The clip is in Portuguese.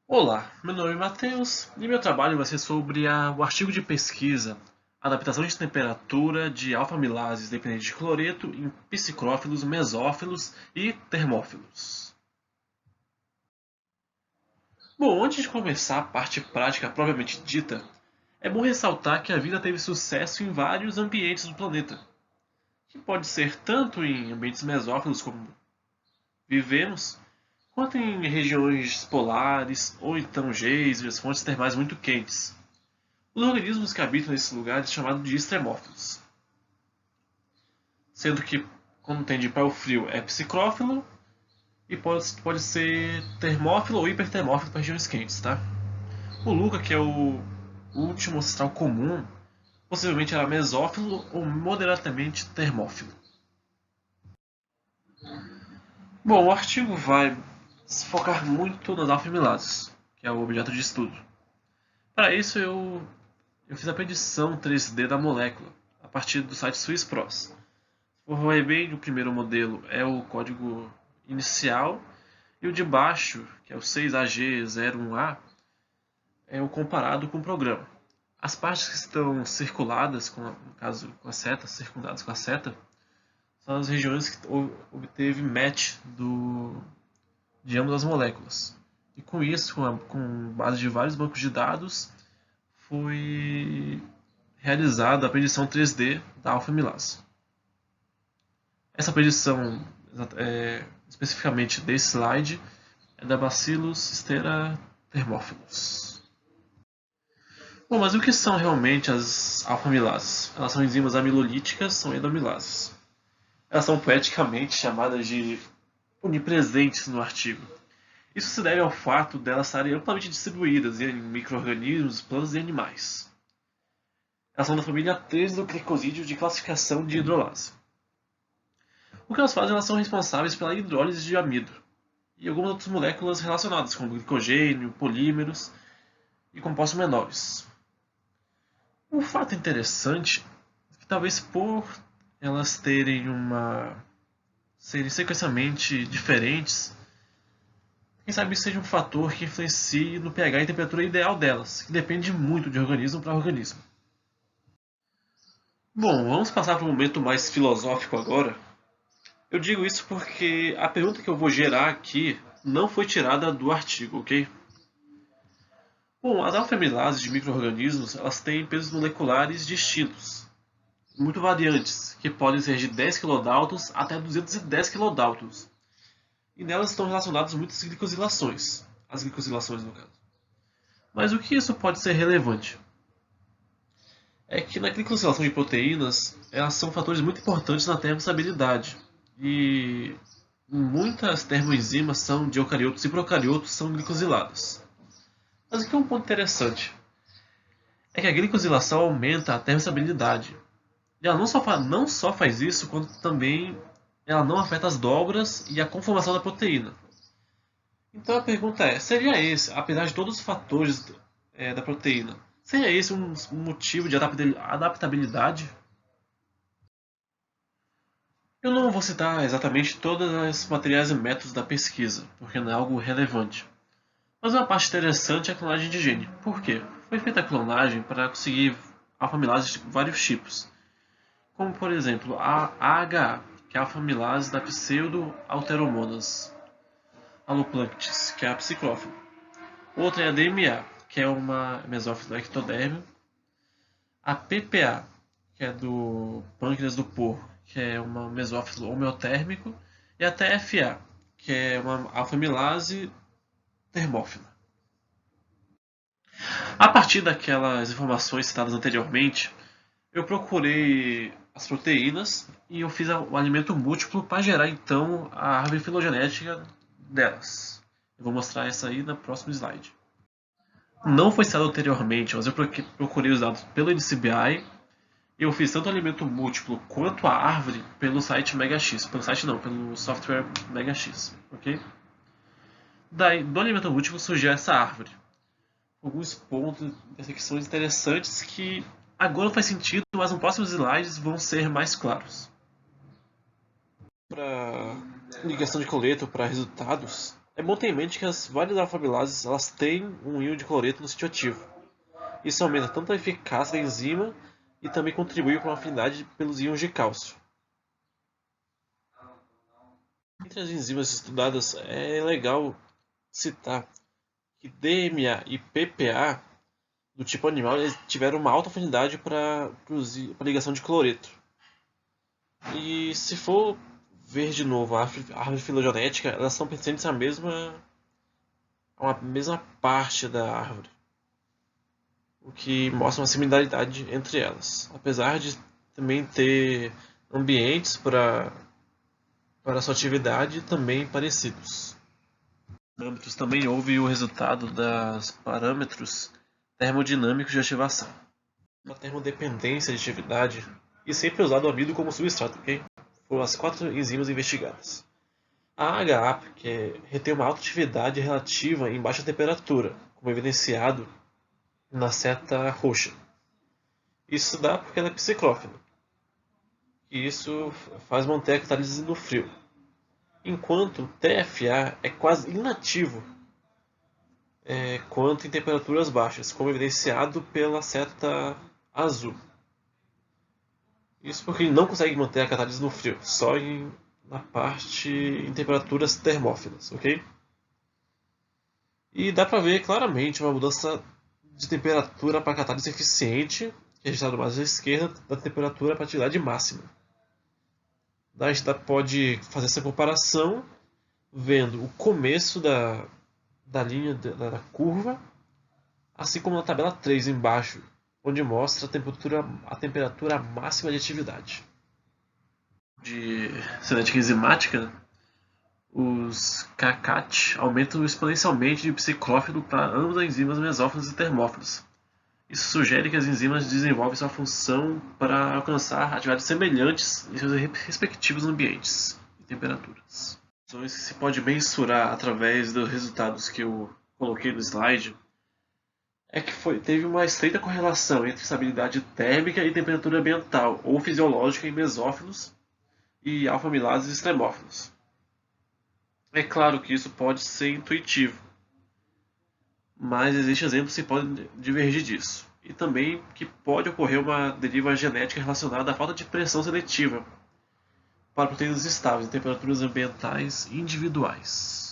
Olá, meu nome é Matheus e meu trabalho vai ser sobre o artigo de pesquisa Adaptação de temperatura de alfa-amilases dependentes de cloreto em psicrófilos, mesófilos e termófilos. Bom, antes de começar a parte prática propriamente dita, é bom ressaltar que a vida teve sucesso em vários ambientes do planeta, que pode ser tanto em ambientes mesófilos como vivemos, quanto em regiões polares ou então geysers, fontes termais muito quentes. Os organismos que habitam nesses lugares são chamados de extremófilos, sendo que quando tende para o frio é psicrófilo e pode ser termófilo ou hipertermófilo para regiões quentes, tá? O Luca, que é o último ancestral comum, possivelmente era mesófilo ou moderadamente termófilo. Bom, o artigo vai se focar muito nas alfa-amilases, que é o objeto de estudo. Para isso eu fiz a predição 3D da molécula, a partir do site SwissPros. O bem o primeiro modelo é o código inicial e o de baixo, que é o 6AG01A, é o comparado com o programa. As partes que estão circuladas, no caso com a seta, circundadas com a seta, são as regiões que obteve match de ambas as moléculas. E com isso, com base de vários bancos de dados, foi realizada a predição 3D da alfa-amilase. Essa predição, especificamente desse slide, é da Bacillus thermophilus. Bom, mas o que são realmente as alfa-amilases? Elas são enzimas amilolíticas, são endoamilases. Elas são poeticamente chamadas de onipresentes no artigo. Isso se deve ao fato de elas estarem amplamente distribuídas em micro-organismos, plantas e animais. Elas são da família 3 do glicosídeo de classificação de hidrolase. O que elas fazem? Elas são responsáveis pela hidrólise de amido e algumas outras moléculas relacionadas, como glicogênio, polímeros e compostos menores. Um fato interessante é que talvez por elas serem sequencialmente diferentes, quem sabe isso seja um fator que influencie no pH e temperatura ideal delas, que depende muito de organismo para organismo. Bom, vamos passar para um momento mais filosófico agora. Eu digo isso porque a pergunta que eu vou gerar aqui não foi tirada do artigo, ok? Bom, as alfa-amilases de micro-organismos elas têm pesos moleculares distintos, muito variantes, que podem ser de 10 kDa até 210 kDa. E nelas estão relacionadas muitas glicosilações, as glicosilações no caso. Mas o que isso pode ser relevante? É que na glicosilação de proteínas, elas são fatores muito importantes na termostabilidade. E muitas termoenzimas são de eucariotos e procariotos são glicosiladas. Mas o que é um ponto interessante? É que a glicosilação aumenta a termostabilidade. E ela não só faz isso, quanto também ela não afeta as dobras e a conformação da proteína. Então a pergunta é, seria esse, apesar de todos os fatores da proteína, seria esse um motivo de adaptabilidade? Eu não vou citar exatamente todos os materiais e métodos da pesquisa, porque não é algo relevante. Mas uma parte interessante é a clonagem de gene. Por quê? Foi feita a clonagem para conseguir alfa-amilases de vários tipos, como por exemplo a AHA, que é a alfa-amilase da pseudo-alteromonas alloplanctis, que é a psicrófila. Outra é a DMA, que é uma mesófila ectodérmica. A PPA, que é do pâncreas do porco, que é uma mesófilo homeotérmico. E a TFA, que é uma alfa-amilase termófila. A partir daquelas informações citadas anteriormente, eu procurei as proteínas e eu fiz o alimento múltiplo para gerar então a árvore filogenética delas. Eu vou mostrar essa aí no próximo slide. Não foi citado anteriormente, mas eu procurei os dados pelo NCBI. Eu fiz tanto o alimento múltiplo quanto a árvore pelo site MegaX. Pelo site não, pelo software MegaX, ok? Daí, do alimento múltiplo surgiu essa árvore. Alguns pontos, intersecções interessantes que agora não faz sentido, mas nos próximos slides vão ser mais claros. Para ligação de coleto para resultados, É bom ter em mente que as várias alfa-amilases elas têm um íon de cloreto no sítio ativo. Isso aumenta tanto a eficácia da enzima e também contribui com a afinidade pelos íons de cálcio. Entre as enzimas estudadas, é legal citar que DMA e PPA do tipo animal eles tiveram uma alta afinidade para a ligação de cloreto. E se for ver de novo a árvore filogenética, elas são pertencentes a uma mesma parte da árvore, o que mostra uma similaridade entre elas, apesar de também ter ambientes para sua atividade também parecidos. Parâmetros também houve o resultado dos parâmetros termodinâmicos de ativação. Uma termodependência de atividade e sempre usado o amido como substrato, ok? Foram as 4 enzimas investigadas. A AHA, que retém uma alta atividade relativa em baixa temperatura, como evidenciado na seta roxa. Isso dá porque ela é psicrófila. E isso faz manter a catálise no frio. Enquanto o TFA é quase inativo quanto em temperaturas baixas, como evidenciado pela seta azul. Isso porque ele não consegue manter a catálise no frio, só na parte em temperaturas termófilas, ok? E dá para ver claramente uma mudança de temperatura para catálise eficiente, que é registrado mais à esquerda, da temperatura para a atividade máxima. A gente pode fazer essa comparação vendo o começo da linha da curva, assim como na tabela 3 embaixo, onde mostra a temperatura máxima de atividade. De cinética enzimática, os CACAT aumentam exponencialmente de psicrófilo para ambas as enzimas mesófilas e termófilas. Isso sugere que as enzimas desenvolvem sua função para alcançar atividades semelhantes em seus respectivos ambientes e temperaturas. Então, isso se pode mensurar através dos resultados que eu coloquei no slide é que teve uma estreita correlação entre estabilidade térmica e temperatura ambiental ou fisiológica em mesófilos e alfa-amilases extremófilos. É claro que isso pode ser intuitivo, mas existem exemplos que podem divergir disso. E também que pode ocorrer uma deriva genética relacionada à falta de pressão seletiva para proteínas estáveis em temperaturas ambientais individuais.